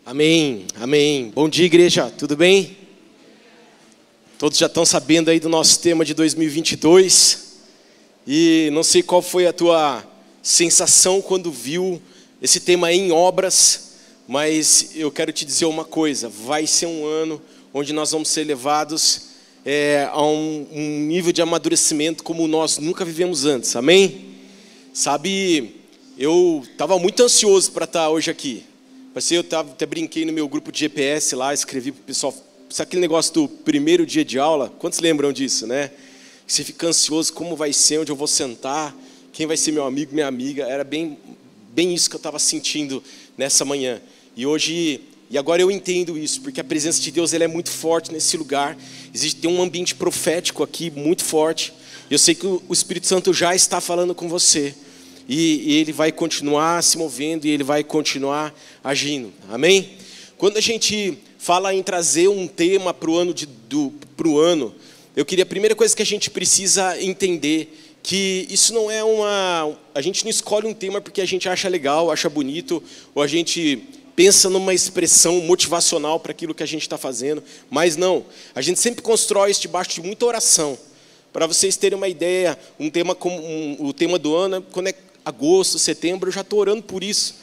Amém, amém. Bom dia, igreja, tudo bem? Todos já estão sabendo aí do nosso tema de 2022. E não sei qual foi a tua sensação quando viu esse tema em obras, mas eu quero te dizer uma coisa: vai ser um ano onde nós vamos ser levados a um nível de amadurecimento como nós nunca vivemos antes, amém? Sabe, eu estava muito ansioso para estar hoje aqui. Eu até brinquei no meu grupo de GPS lá, escrevi para o pessoal, sabe aquele negócio do primeiro dia de aula? Quantos lembram disso, né? Você fica ansioso, como vai ser, onde eu vou sentar, quem vai ser meu amigo, minha amiga. Era bem isso que eu estava sentindo nessa manhã. E agora eu entendo isso, porque a presença de Deus ela é muito forte nesse lugar. Tem um ambiente profético aqui muito forte. Eu sei que o Espírito Santo já está falando com você. E Ele vai continuar se movendo e Ele vai continuar agindo, amém? Quando a gente fala em trazer um tema para o ano, eu queria, a primeira coisa que a gente precisa entender, que isso não é a gente não escolhe um tema porque a gente acha legal, acha bonito, ou a gente pensa numa expressão motivacional para aquilo que a gente está fazendo, mas não, a gente sempre constrói isso debaixo de muita oração. Para vocês terem uma ideia, um tema como o tema do ano, quando é agosto, setembro, eu já estou orando por isso,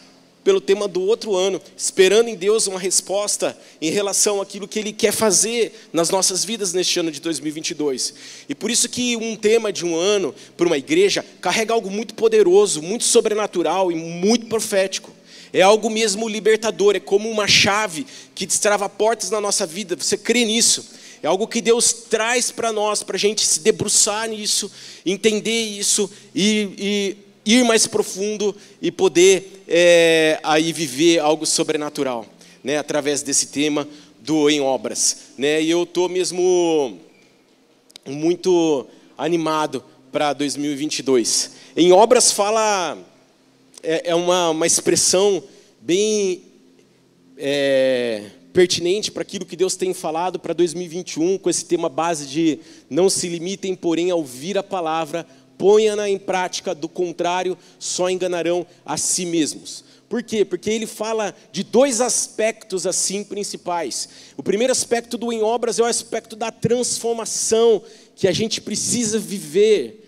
pelo tema do outro ano, esperando em Deus uma resposta em relação àquilo que Ele quer fazer nas nossas vidas neste ano de 2022. E por isso que um tema de um ano, para uma igreja, carrega algo muito poderoso, muito sobrenatural e muito profético. É algo mesmo libertador, é como uma chave que destrava portas na nossa vida. Você crê nisso? É algo que Deus traz para nós, para a gente se debruçar nisso, entender isso e ir mais profundo e poder aí viver algo sobrenatural, né, através desse tema do Em Obras, né? E eu estou mesmo muito animado para 2022. Em Obras fala, é uma expressão bem pertinente para aquilo que Deus tem falado para 2021, com esse tema base de não se limitem, porém, a ouvir a palavra, ponha-na em prática, do contrário, só enganarão a si mesmos. Por quê? Porque ele fala de dois aspectos assim principais. O primeiro aspecto do Em Obras é o aspecto da transformação que a gente precisa viver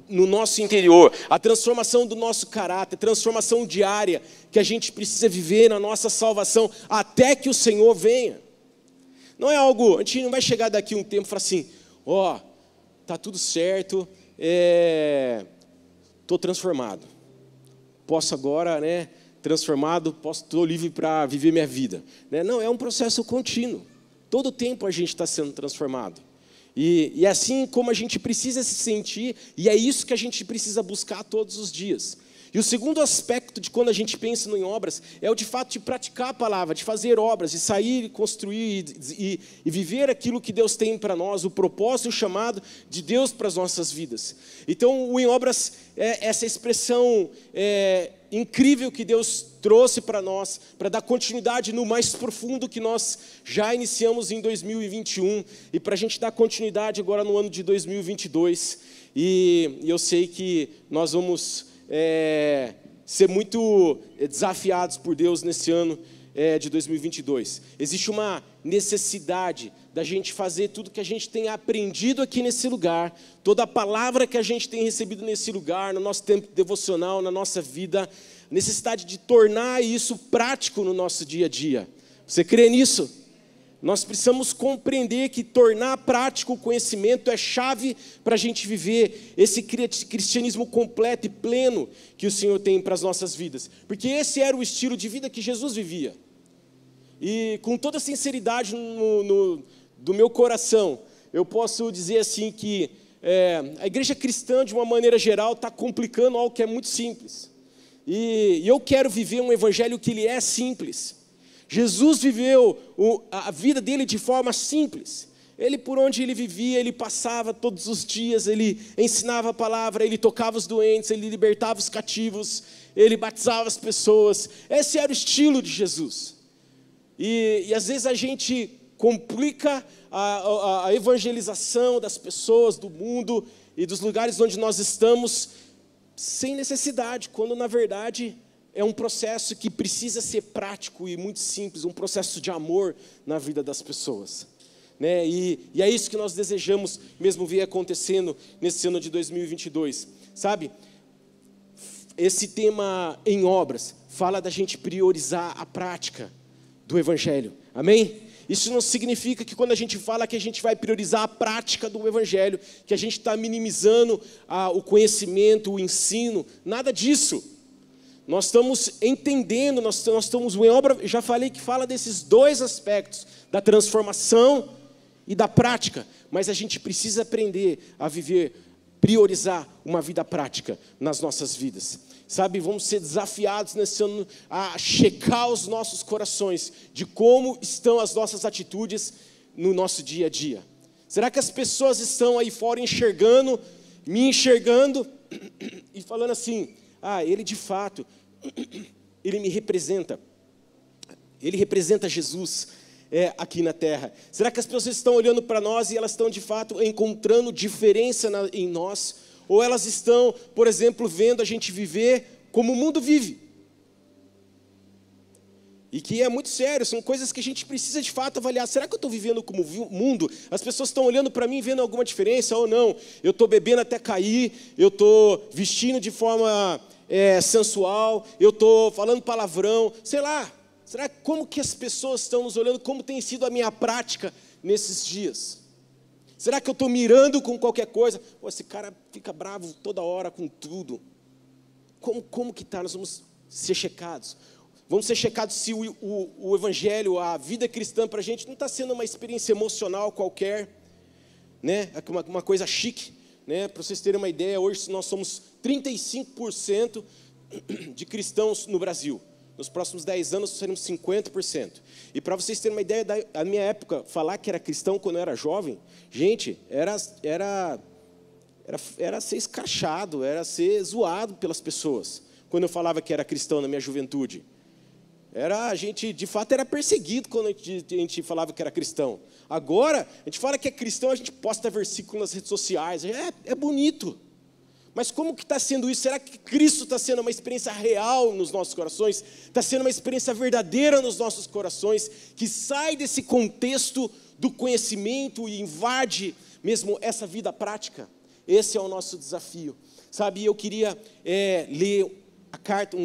no nosso interior, a transformação do nosso caráter, a transformação diária que a gente precisa viver na nossa salvação até que o Senhor venha. Não é algo, a gente não vai chegar daqui um tempo e falar assim, tá tudo certo, estou transformado, posso agora, né, transformado, estou livre para viver minha vida, né? Não, é um processo contínuo, todo tempo a gente está sendo transformado, e assim como a gente precisa se sentir, e é isso que a gente precisa buscar todos os dias. E o segundo aspecto de quando a gente pensa em obras é o de fato de praticar a palavra, de fazer obras, de sair e construir e viver aquilo que Deus tem para nós, o propósito e o chamado de Deus para as nossas vidas. Então, o Em Obras é essa expressão incrível que Deus trouxe para nós, para dar continuidade no mais profundo que nós já iniciamos em 2021 e para a gente dar continuidade agora no ano de 2022. E eu sei que nós vamos ser muito desafiados por Deus nesse ano de 2022. Existe uma necessidade da gente fazer tudo que a gente tem aprendido aqui nesse lugar, toda a palavra que a gente tem recebido nesse lugar, no nosso tempo devocional, na nossa vida, necessidade de tornar isso prático no nosso dia a dia. Você crê nisso? Nós precisamos compreender que tornar prático o conhecimento é chave para a gente viver esse cristianismo completo e pleno que o Senhor tem para as nossas vidas. Porque esse era o estilo de vida que Jesus vivia. E com toda sinceridade do meu coração, eu posso dizer assim que a igreja cristã, de uma maneira geral, está complicando algo que é muito simples. E eu quero viver um evangelho que ele é simples. Jesus viveu a vida dele de forma simples. Ele, por onde ele vivia, ele passava todos os dias, ele ensinava a palavra, ele tocava os doentes, ele libertava os cativos, ele batizava as pessoas. Esse era o estilo de Jesus. E às vezes a gente complica a evangelização das pessoas, do mundo e dos lugares onde nós estamos, sem necessidade, quando na verdade é um processo que precisa ser prático e muito simples, um processo de amor na vida das pessoas, né? E é isso que nós desejamos mesmo ver acontecendo nesse ano de 2022, sabe? Esse tema em obras fala da gente priorizar a prática do Evangelho, amém? Isso não significa que quando a gente fala que a gente vai priorizar a prática do Evangelho, que a gente está minimizando o conhecimento, o ensino, nada disso. Nós estamos entendendo, nós estamos em obra, já falei que fala desses dois aspectos, da transformação e da prática, mas a gente precisa aprender a viver, priorizar uma vida prática nas nossas vidas. Sabe, vamos ser desafiados nesse ano a checar os nossos corações, de como estão as nossas atitudes no nosso dia a dia. Será que as pessoas estão aí fora enxergando, me enxergando e falando assim, ele de fato, ele me representa, ele representa Jesus aqui na terra. Será que as pessoas estão olhando para nós e elas estão de fato encontrando diferença em nós? Ou elas estão, por exemplo, vendo a gente viver como o mundo vive? E que é muito sério, são coisas que a gente precisa de fato avaliar. Será que eu estou vivendo como o mundo? As pessoas estão olhando para mim, vendo alguma diferença ou não? Eu estou bebendo até cair, eu estou vestindo de forma sensual, eu estou falando palavrão, sei lá. Será como que as pessoas estão nos olhando? Como tem sido a minha prática nesses dias? Será que eu estou mirando com qualquer coisa? Esse cara fica bravo toda hora com tudo. Como que está? Nós vamos ser checados. Vamos ser checados se o Evangelho, a vida cristã para a gente não está sendo uma experiência emocional qualquer, né? Uma coisa chique, né? Para vocês terem uma ideia, hoje nós somos 35% de cristãos no Brasil. Nos próximos 10 anos seremos 50%. E para vocês terem uma ideia, da minha época, falar que era cristão quando eu era jovem, gente, era ser escrachado, era ser zoado pelas pessoas. Quando eu falava que era cristão na minha juventude. A gente, de fato, era perseguido quando a gente falava que era cristão. Agora, a gente fala que é cristão, a gente posta versículo nas redes sociais. É bonito. Mas como que está sendo isso? Será que Cristo está sendo uma experiência real nos nossos corações? Está sendo uma experiência verdadeira nos nossos corações, que sai desse contexto do conhecimento e invade mesmo essa vida prática? Esse é o nosso desafio. Sabe, eu queria ler a carta,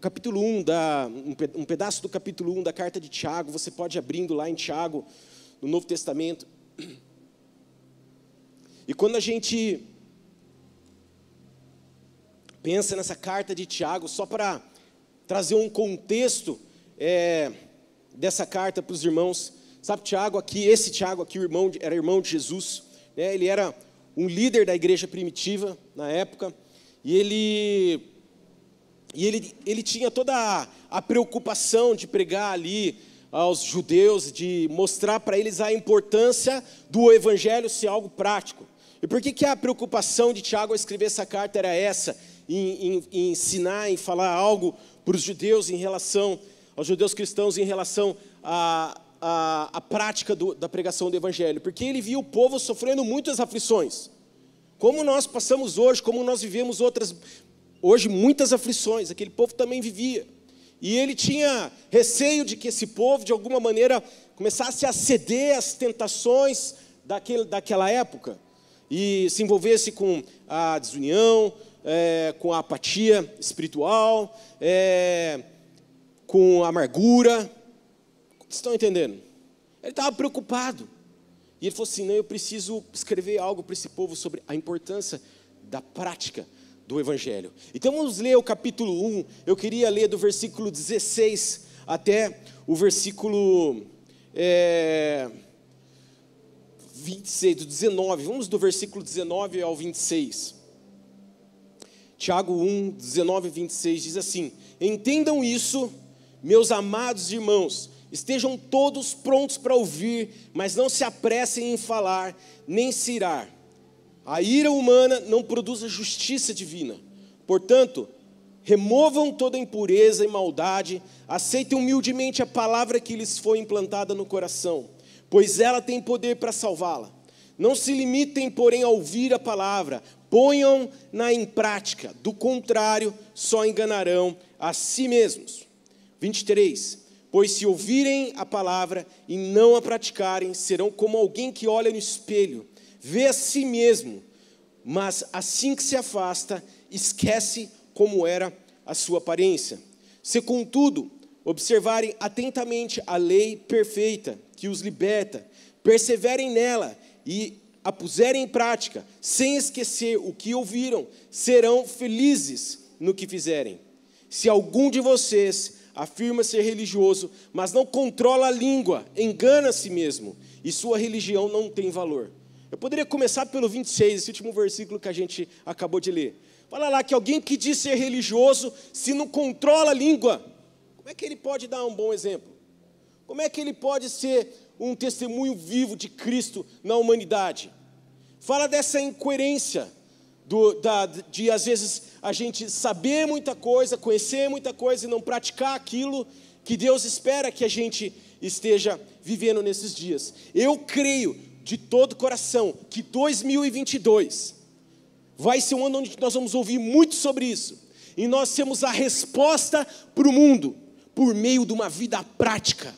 capítulo 1, um pedaço do capítulo 1 da carta de Tiago. Você pode ir abrindo lá em Tiago, no Novo Testamento. E quando a gente pensa nessa carta de Tiago, só para trazer um contexto dessa carta para os irmãos. Sabe, esse Tiago aqui, era irmão de Jesus, né? Ele era um líder da igreja primitiva na época, e ele tinha toda a preocupação de pregar ali aos judeus, de mostrar para eles a importância do evangelho ser algo prático. E por que a preocupação de Tiago ao escrever essa carta era essa? Em ensinar, em falar algo para os judeus em relação aos judeus cristãos em relação à prática da pregação do evangelho, porque ele via o povo sofrendo muitas aflições, como nós passamos hoje, como nós vivemos hoje muitas aflições, aquele povo também vivia, e ele tinha receio de que esse povo de alguma maneira começasse a ceder às tentações daquela época, e se envolvesse com a desunião, com a apatia espiritual, com a amargura. Vocês estão entendendo? Ele estava preocupado. E ele falou assim, não, eu preciso escrever algo para esse povo sobre a importância da prática do Evangelho. Então vamos ler o capítulo 1. Eu queria ler do versículo 16 até o versículo 26, do 19. Vamos do versículo 19 ao 26. Tiago 1, 19 e 26 diz assim: entendam isso, meus amados irmãos, estejam todos prontos para ouvir, mas não se apressem em falar, nem se irar. A ira humana não produz a justiça divina. Portanto, removam toda impureza e maldade, aceitem humildemente a palavra que lhes foi implantada no coração, pois ela tem poder para salvá-la. Não se limitem, porém, a ouvir a palavra, ponham-na em prática, do contrário, só enganarão a si mesmos. 23. Pois se ouvirem a palavra e não a praticarem, serão como alguém que olha no espelho, vê a si mesmo, mas assim que se afasta, esquece como era a sua aparência. Se, contudo, observarem atentamente a lei perfeita que os liberta, perseverem nela e a puserem em prática, sem esquecer o que ouviram, serão felizes no que fizerem. Se algum de vocês afirma ser religioso, mas não controla a língua, engana a si mesmo, e sua religião não tem valor. Eu poderia começar pelo 26, esse último versículo que a gente acabou de ler. Fala lá que alguém que diz ser religioso, se não controla a língua, como é que ele pode dar um bom exemplo? Como é que ele pode ser um testemunho vivo de Cristo na humanidade? Fala dessa incoerência, de às vezes a gente saber muita coisa, conhecer muita coisa e não praticar aquilo que Deus espera que a gente esteja vivendo nesses dias. Eu creio de todo o coração que 2022 vai ser um ano onde nós vamos ouvir muito sobre isso. E nós temos a resposta para o mundo por meio de uma vida prática.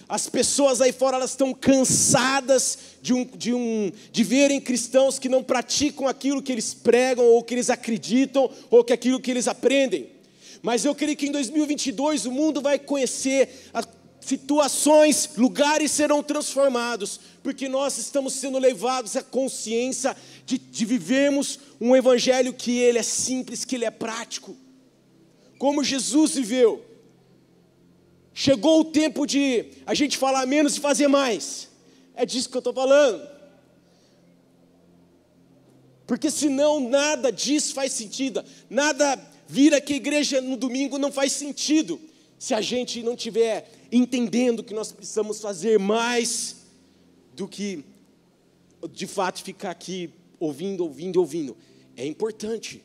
As pessoas aí fora, elas estão cansadas de verem cristãos que não praticam aquilo que eles pregam, ou que eles acreditam, ou que aquilo que eles aprendem. Mas eu creio que em 2022 o mundo vai conhecer as situações, lugares serão transformados, porque nós estamos sendo levados à consciência de vivermos um evangelho que ele é simples, que ele é prático. Como Jesus viveu. Chegou o tempo de a gente falar menos e fazer mais. É disso que eu estou falando. Porque senão nada disso faz sentido. Nada vir aqui à igreja no domingo não faz sentido. Se a gente não estiver entendendo que nós precisamos fazer mais do que de fato ficar aqui ouvindo. É importante.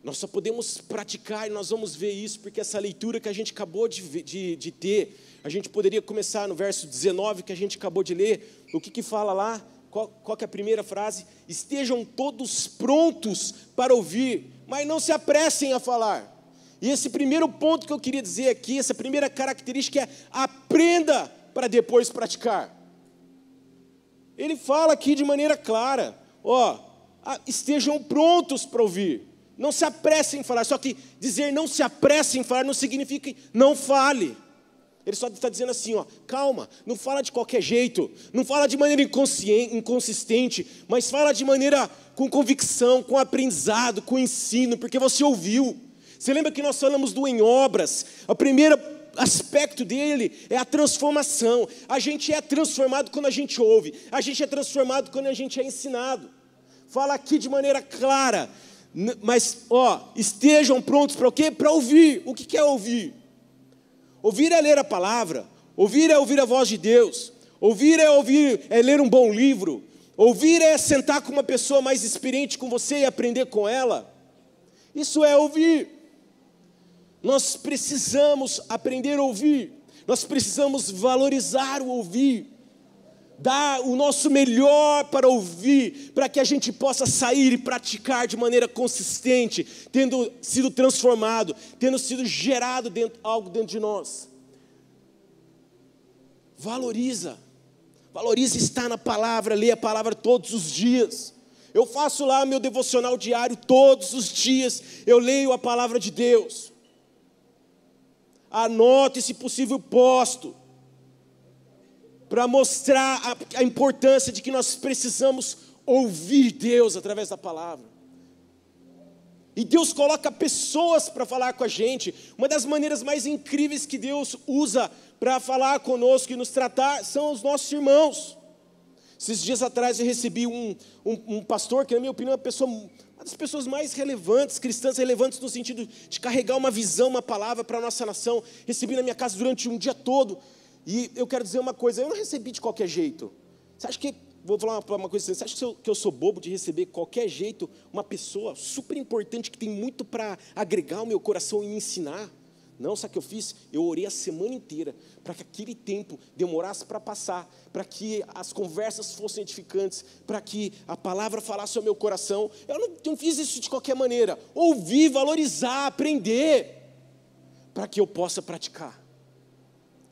Nós só podemos praticar e nós vamos ver isso porque essa leitura que a gente acabou de ter, a gente poderia começar no verso 19 que a gente acabou de ler. O que fala lá? Qual que é a primeira frase? Estejam todos prontos para ouvir, mas não se apressem a falar. E esse primeiro ponto que eu queria dizer aqui, essa primeira característica é aprenda para depois praticar. Ele fala aqui de maneira clara, estejam prontos para ouvir. Não se apressem em falar, só que dizer não se apressem em falar não significa não fale. Ele só está dizendo assim, calma, não fala de qualquer jeito, não fala de maneira inconsistente, mas fala de maneira com convicção, com aprendizado, com ensino, porque você ouviu. Você lembra que nós falamos do em obras? O primeiro aspecto dele é a transformação. A gente é transformado quando a gente ouve, a gente é transformado quando a gente é ensinado. Fala aqui de maneira clara. Mas, estejam prontos para o quê? Para ouvir. O que é ouvir? Ouvir é ler a palavra. Ouvir é ouvir a voz de Deus. Ouvir é ler um bom livro. Ouvir é sentar com uma pessoa mais experiente com você e aprender com ela. Isso é ouvir. Nós precisamos aprender a ouvir. Nós precisamos valorizar o ouvir. Dar o nosso melhor para ouvir, para que a gente possa sair e praticar de maneira consistente, tendo sido transformado, tendo sido gerado algo dentro de nós. Valoriza estar na palavra, lê a palavra todos os dias. Eu faço lá meu devocional diário todos os dias, eu leio a palavra de Deus. Anoto e, se possível, posto. Para mostrar a importância de que nós precisamos ouvir Deus através da palavra. E Deus coloca pessoas para falar com a gente. Uma das maneiras mais incríveis que Deus usa para falar conosco e nos tratar são os nossos irmãos. Esses dias atrás eu recebi um pastor, que na minha opinião é uma das pessoas mais relevantes, cristãs relevantes no sentido de carregar uma visão, uma palavra para a nossa nação. Recebi na minha casa durante um dia todo. E eu quero dizer uma coisa, eu não recebi de qualquer jeito. Você acha que, vou falar uma coisa, você acha que eu sou bobo de receber de qualquer jeito uma pessoa super importante que tem muito para agregar ao meu coração e me ensinar? Não, sabe o que eu fiz? Eu orei a semana inteira para que aquele tempo demorasse para passar, para que as conversas fossem edificantes, para que a palavra falasse ao meu coração. Eu não fiz isso de qualquer maneira. Ouvir, valorizar, aprender. para que eu possa praticar.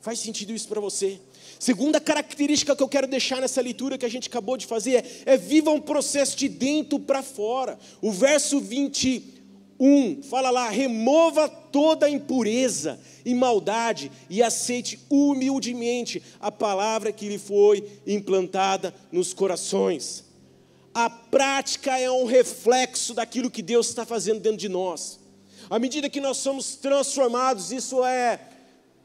Faz sentido isso para você? Segunda característica que eu quero deixar nessa leitura que a gente acabou de fazer é viva um processo de dentro para fora. O verso 21 fala lá: remova toda a impureza e maldade e aceite humildemente a palavra que lhe foi implantada nos corações. A prática é um reflexo daquilo que Deus está fazendo dentro de nós. À medida que nós somos transformados, isso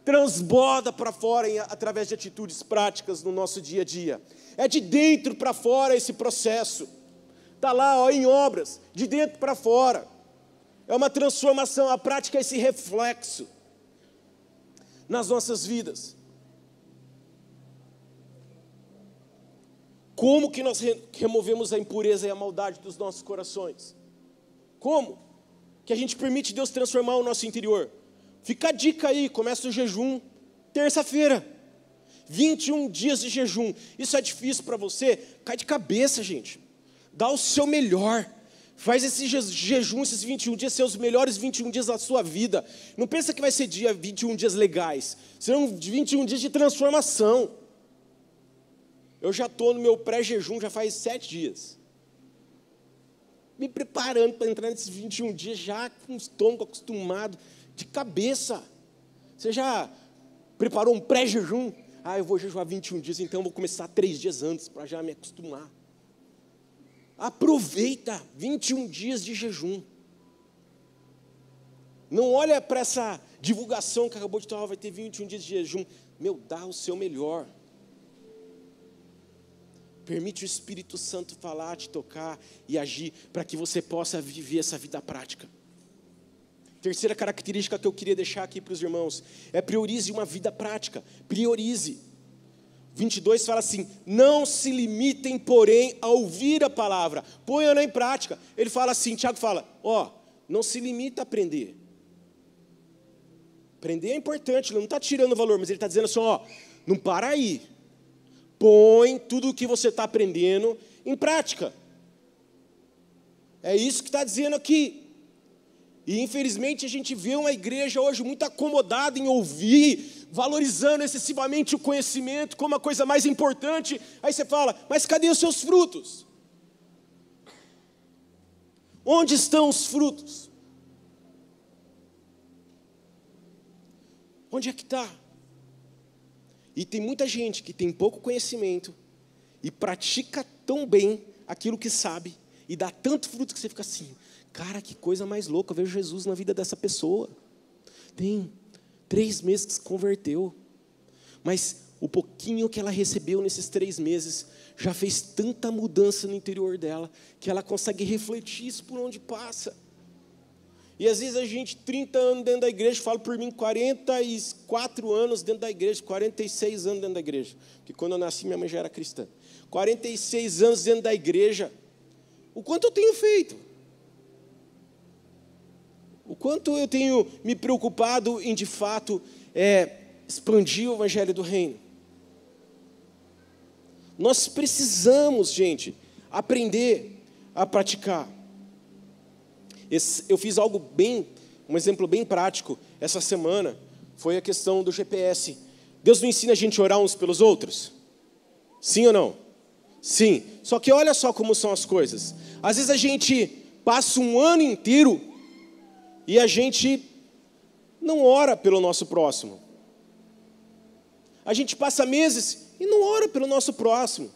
transborda para fora através de atitudes práticas no nosso dia a dia. É de dentro para fora esse processo. Está lá, em obras, de dentro para fora. É uma transformação, a prática é esse reflexo nas nossas vidas. Como que nós removemos a impureza e a maldade dos nossos corações? Como que a gente permite Deus transformar o nosso interior? Fica a dica aí, começa o jejum, terça-feira, 21 dias de jejum. Isso é difícil para você? Cai de cabeça, gente. Dá o seu melhor. Faz esse jejum, esses 21 dias, ser os melhores 21 dias da sua vida. Não pensa que vai ser 21 dias legais. Serão 21 dias de transformação. Eu já estou no meu pré-jejum, já faz 7 dias. Me preparando para entrar nesses 21 dias, já com o estômago acostumado, de cabeça. Você já preparou um pré-jejum? Eu vou jejuar 21 dias, então eu vou começar 3 dias antes, para já me acostumar. Aproveita 21 dias de jejum. Não olha para essa divulgação que acabou de tomar, vai ter 21 dias de jejum. Dá o seu melhor. Permite o Espírito Santo falar, te tocar e agir, para que você possa viver essa vida prática. Terceira característica que eu queria deixar aqui para os irmãos, é priorize uma vida prática, priorize. 22 fala assim: não se limitem, porém, a ouvir a palavra, ponham-na em prática. Ele fala assim, Tiago fala, não se limita a aprender. Aprender é importante, ele não está tirando valor, mas ele está dizendo assim, não para aí. Põe tudo o que você está aprendendo em prática. É isso que está dizendo aqui. E infelizmente a gente vê uma igreja hoje muito acomodada em ouvir, valorizando excessivamente o conhecimento como a coisa mais importante. Aí você fala, mas cadê os seus frutos? Onde estão os frutos? Onde é que está? E tem muita gente que tem pouco conhecimento e pratica tão bem aquilo que sabe e dá tanto fruto que você fica assim, cara, que coisa mais louca, eu vejo Jesus na vida dessa pessoa. Tem 3 meses que se converteu, mas o pouquinho que ela recebeu nesses 3 meses já fez tanta mudança no interior dela que ela consegue refletir isso por onde passa. E às vezes a gente, 30 anos dentro da igreja, falo por mim, 44 anos dentro da igreja, 46 anos dentro da igreja, porque quando eu nasci minha mãe já era cristã. 46 anos dentro da igreja, o quanto eu tenho feito? O quanto eu tenho me preocupado em, de fato, expandir o evangelho do reino? Nós precisamos, gente, aprender a praticar. Eu fiz um exemplo bem prático essa semana, foi a questão do GPS. Deus não ensina a gente a orar uns pelos outros? Sim ou não? Sim. Só que olha só como são as coisas. Às vezes a gente passa um ano inteiro e a gente não ora pelo nosso próximo. A gente passa meses e não ora pelo nosso próximo.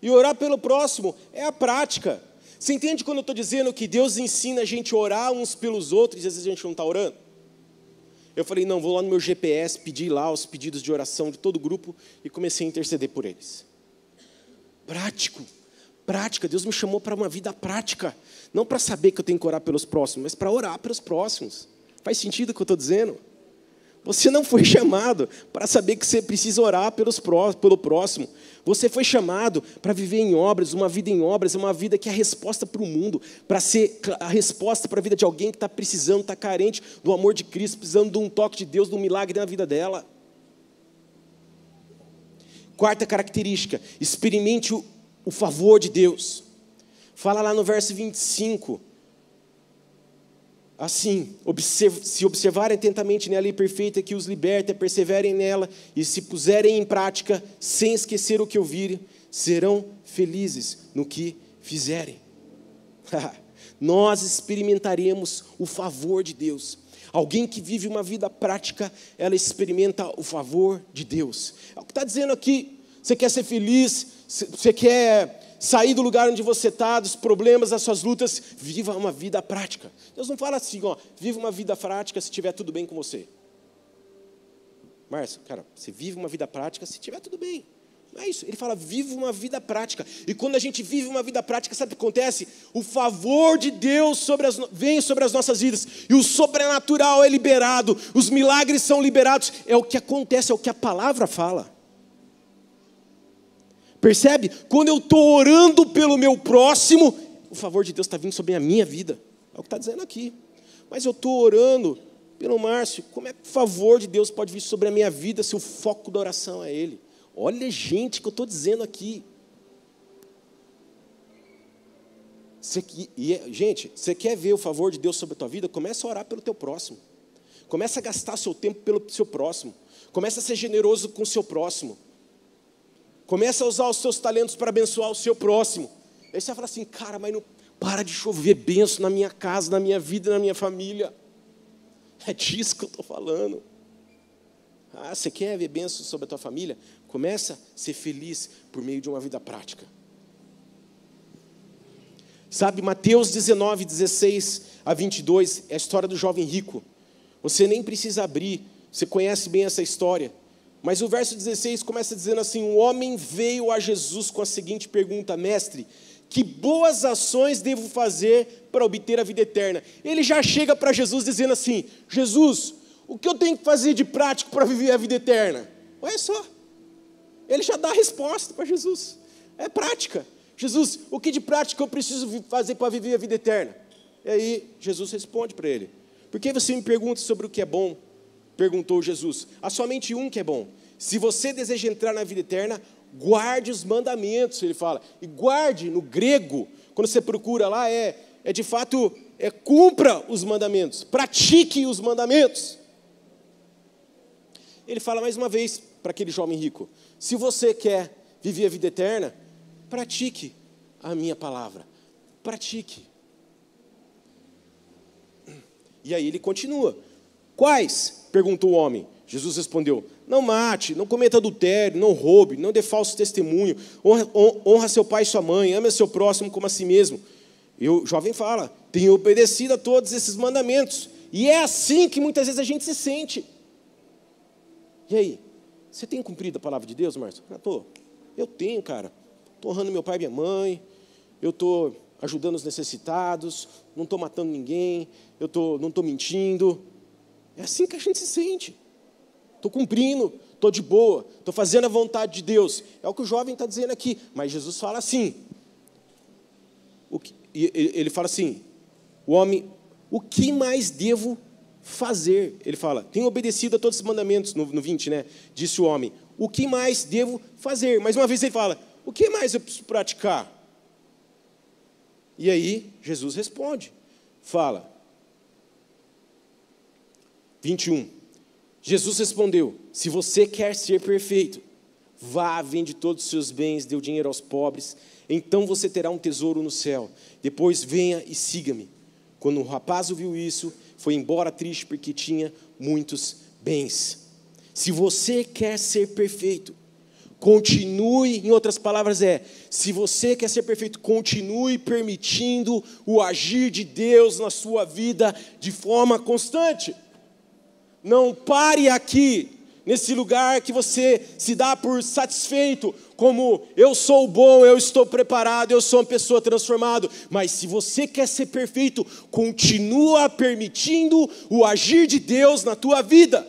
E orar pelo próximo é a prática. Você entende quando eu estou dizendo que Deus ensina a gente a orar uns pelos outros e às vezes a gente não está orando? Eu falei, não, vou lá no meu GPS, pedir lá os pedidos de oração de todo o grupo e comecei a interceder por eles. Prática, Deus me chamou para uma vida prática. Não para saber que eu tenho que orar pelos próximos, mas para orar pelos próximos. Faz sentido o que eu estou dizendo? Você não foi chamado para saber que você precisa orar pelo próximo. Você foi chamado para viver em obras. Uma vida em obras é uma vida que é a resposta para o mundo, para ser a resposta para a vida de alguém que está precisando, está carente do amor de Cristo, precisando de um toque de Deus, de um milagre na vida dela. Quarta característica, experimente o favor de Deus. Fala lá no verso 25. assim, se observarem atentamente na lei perfeita que os liberta, perseverem nela e se puserem em prática, sem esquecer o que ouvirem, serão felizes no que fizerem. Nós experimentaremos o favor de Deus. Alguém que vive uma vida prática, ela experimenta o favor de Deus. É o que está dizendo aqui. Você quer ser feliz, você quer sair do lugar onde você está, dos problemas, das suas lutas, viva uma vida prática. Deus não fala assim, viva uma vida prática se estiver tudo bem com você. Márcio, cara, você vive uma vida prática se estiver tudo bem. Não é isso, ele fala, vive uma vida prática. E quando a gente vive uma vida prática, sabe o que acontece? O favor de Deus vem sobre as nossas vidas. E o sobrenatural é liberado, os milagres são liberados. É o que acontece, é o que a palavra fala. Percebe? Quando eu estou orando pelo meu próximo, o favor de Deus está vindo sobre a minha vida. É o que está dizendo aqui. Mas eu estou orando pelo Márcio. Como é que o favor de Deus pode vir sobre a minha vida se o foco da oração é Ele? Olha, gente, o que eu estou dizendo aqui. Gente, você quer ver o favor de Deus sobre a tua vida? Começa a orar pelo teu próximo. Começa a gastar seu tempo pelo seu próximo. Começa a ser generoso com o seu próximo. Começa a usar os seus talentos para abençoar o seu próximo. Aí você vai falar assim, cara, mas não para de chover bênção na minha casa, na minha vida, na minha família. É disso que eu estou falando. Você quer ver bênção sobre a tua família? Começa a ser feliz por meio de uma vida prática. Sabe, Mateus 19, 16 a 22, é a história do jovem rico. Você nem precisa abrir, você conhece bem essa história. Mas o verso 16 começa dizendo assim, um homem veio a Jesus com a seguinte pergunta, mestre, que boas ações devo fazer para obter a vida eterna? Ele já chega para Jesus dizendo assim, Jesus, o que eu tenho que fazer de prático para viver a vida eterna? Olha só, ele já dá a resposta para Jesus, é prática. Jesus, o que de prática eu preciso fazer para viver a vida eterna? E aí Jesus responde para ele, por que você me pergunta sobre o que é bom? Perguntou Jesus, há somente um que é bom. Se você deseja entrar na vida eterna, guarde os mandamentos, ele fala. E guarde, no grego, quando você procura lá, de fato, cumpra os mandamentos, pratique os mandamentos. Ele fala mais uma vez para aquele jovem rico, se você quer viver a vida eterna, pratique a minha palavra, pratique. E aí ele continua, quais? Perguntou o homem. Jesus respondeu, não mate, não cometa adultério, não roube, não dê falso testemunho, honra seu pai e sua mãe, ame seu próximo como a si mesmo. E o jovem fala, tenho obedecido a todos esses mandamentos. E é assim que muitas vezes a gente se sente. E aí, você tem cumprido a palavra de Deus, Márcio? Eu tenho, cara. Estou honrando meu pai e minha mãe, eu estou ajudando os necessitados, não estou matando ninguém, não estou mentindo. É assim que a gente se sente. Estou cumprindo, estou de boa, estou fazendo a vontade de Deus. É o que o jovem está dizendo aqui. Mas Jesus fala assim. Ele fala assim, o homem, o que mais devo fazer? Ele fala, tenho obedecido a todos os mandamentos, no 20, né? Disse o homem, o que mais devo fazer? Mais uma vez ele fala, o que mais eu preciso praticar? E aí Jesus responde, fala, 21, Jesus respondeu, se você quer ser perfeito, vá, vende todos os seus bens, dê o dinheiro aos pobres, então você terá um tesouro no céu, depois venha e siga-me. Quando o rapaz ouviu isso, foi embora triste porque tinha muitos bens. Se você quer ser perfeito, continue, em outras palavras se você quer ser perfeito, continue permitindo o agir de Deus na sua vida de forma constante. Não pare aqui, nesse lugar que você se dá por satisfeito, como eu sou bom, eu estou preparado, eu sou uma pessoa transformada. Mas se você quer ser perfeito, continua permitindo o agir de Deus na tua vida.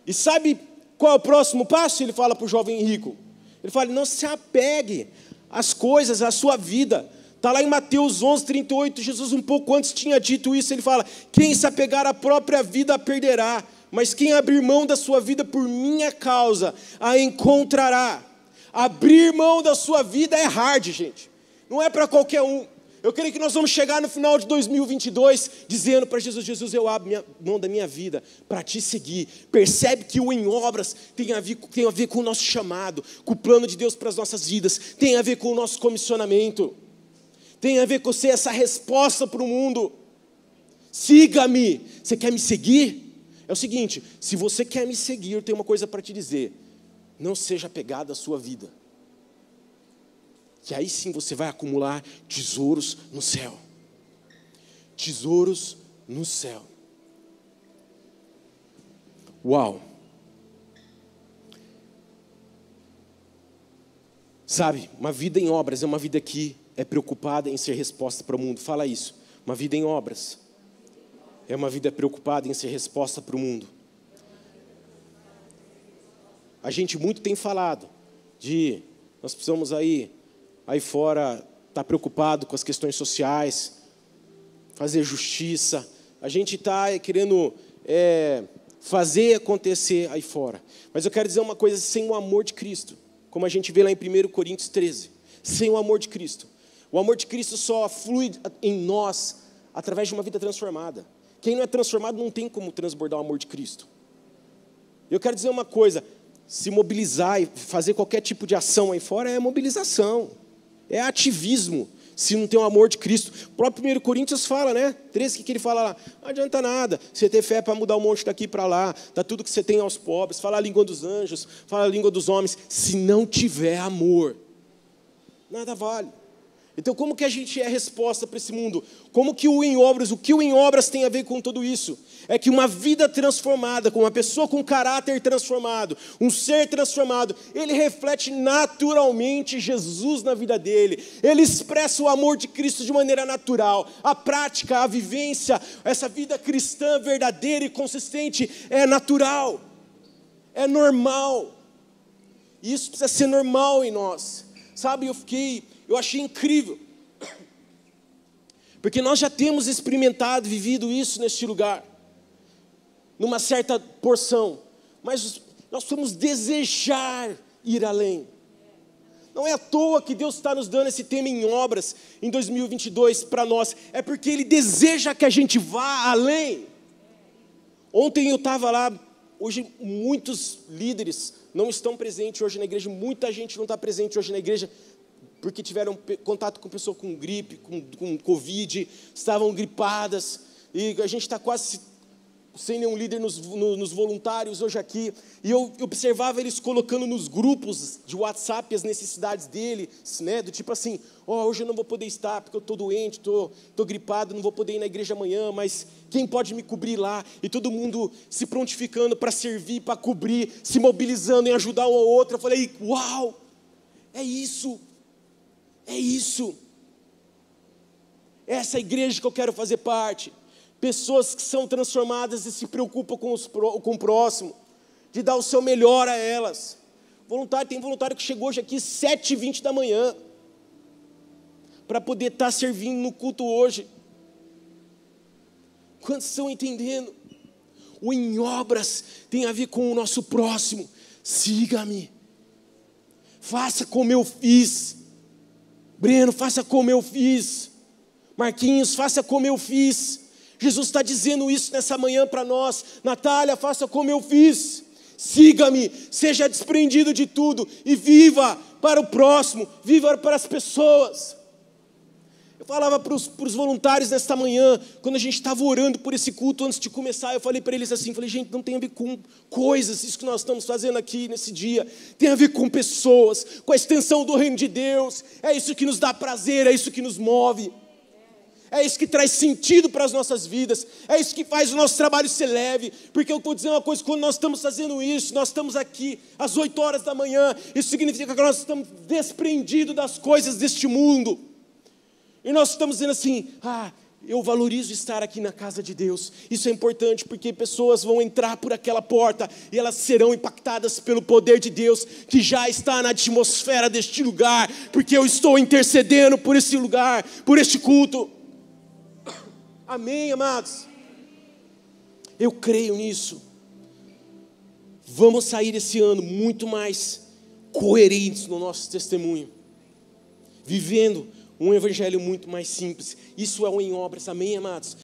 E sabe qual é o próximo passo? Ele fala para o jovem rico. Ele fala, não se apegue às coisas, à sua vida. Está lá em Mateus 11, 38, Jesus um pouco antes tinha dito isso, ele fala, quem se apegar à própria vida a perderá, mas quem abrir mão da sua vida por minha causa, a encontrará. Abrir mão da sua vida é hard, gente. Não é para qualquer um. Eu creio que nós vamos chegar no final de 2022 dizendo para Jesus: Jesus, eu abro mão da minha vida para te seguir. Percebe que o em obras tem a ver com o nosso chamado, com o plano de Deus para as nossas vidas, tem a ver com o nosso comissionamento, tem a ver com ser essa resposta para o mundo. Siga-me. Você quer me seguir? É o seguinte, se você quer me seguir, eu tenho uma coisa para te dizer: não seja apegado à sua vida, que aí sim você vai acumular tesouros no céu. Tesouros no céu. Uau! Sabe, uma vida em obras é uma vida que é preocupada em ser resposta para o mundo. Fala isso. Uma vida em obras é uma vida preocupada em ser resposta para o mundo. A gente muito tem falado de nós precisamos aí fora estar preocupado com as questões sociais, fazer justiça. A gente está querendo fazer acontecer aí fora. Mas eu quero dizer uma coisa: sem o amor de Cristo, como a gente vê lá em 1 Coríntios 13, sem o amor de Cristo. O amor de Cristo só flui em nós através de uma vida transformada. Quem não é transformado não tem como transbordar o amor de Cristo. Eu quero dizer uma coisa: se mobilizar e fazer qualquer tipo de ação aí fora é mobilização, é ativismo, se não tem o amor de Cristo. O próprio 1 Coríntios fala, né? 13, que ele fala lá: não adianta nada você ter fé para mudar um monte daqui para lá, dar tudo que você tem aos pobres, falar a língua dos anjos, falar a língua dos homens, se não tiver amor, nada vale. Então, como que a gente é a resposta para esse mundo? Como que o que o em obras tem a ver com tudo isso? É que uma vida transformada, com uma pessoa com caráter transformado, um ser transformado, ele reflete naturalmente Jesus na vida dele. Ele expressa o amor de Cristo de maneira natural. A prática, a vivência, essa vida cristã verdadeira e consistente é natural, é normal. E isso precisa ser normal em nós. Sabe, eu achei incrível, porque nós já temos experimentado, vivido isso neste lugar, numa certa porção, mas nós precisamos desejar ir além. Não é à toa que Deus está nos dando esse tema em obras, em 2022 para nós, é porque Ele deseja que a gente vá além. Ontem eu estava lá, hoje muitos líderes não estão presentes hoje na igreja, muita gente não está presente hoje na igreja, porque tiveram contato com pessoa com gripe, com Covid, estavam gripadas, e a gente está quase sem nenhum líder nos voluntários hoje aqui, e eu observava eles colocando nos grupos de WhatsApp as necessidades deles, né, do tipo assim: hoje eu não vou poder estar, porque eu estou doente, estou gripado, não vou poder ir na igreja amanhã, mas quem pode me cobrir lá? E todo mundo se prontificando para servir, para cobrir, se mobilizando em ajudar um ao outro. Eu falei: uau, é isso. É isso. Essa igreja que eu quero fazer parte. Pessoas que são transformadas e se preocupam com o próximo, de dar o seu melhor a elas. Tem voluntário que chegou hoje aqui 7h20 da manhã, para poder estar servindo no culto hoje. Quantos estão entendendo? O em obras tem a ver com o nosso próximo. Siga-me. Faça como eu fiz. Breno, faça como eu fiz. Marquinhos, faça como eu fiz. Jesus está dizendo isso nessa manhã para nós. Natália, faça como eu fiz. Siga-me, seja desprendido de tudo e viva para o próximo, viva para as pessoas. Eu falava para os voluntários nesta manhã, quando a gente estava orando por esse culto antes de começar, eu falei para eles assim, gente, não tem a ver com coisas, isso que nós estamos fazendo aqui nesse dia, tem a ver com pessoas, com a extensão do reino de Deus, é isso que nos dá prazer, é isso que nos move, é isso que traz sentido para as nossas vidas, é isso que faz o nosso trabalho ser leve, porque eu vou dizer uma coisa: quando nós estamos fazendo isso, nós estamos aqui às 8 horas da manhã, isso significa que nós estamos desprendidos das coisas deste mundo, e nós estamos dizendo assim: eu valorizo estar aqui na casa de Deus. Isso é importante porque pessoas vão entrar por aquela porta e elas serão impactadas pelo poder de Deus que já está na atmosfera deste lugar, porque eu estou intercedendo por esse lugar, por este culto. Amém, amados? Eu creio nisso. Vamos sair esse ano muito mais coerentes no nosso testemunho, vivendo um evangelho muito mais simples. Isso é um em obras, amém, amados?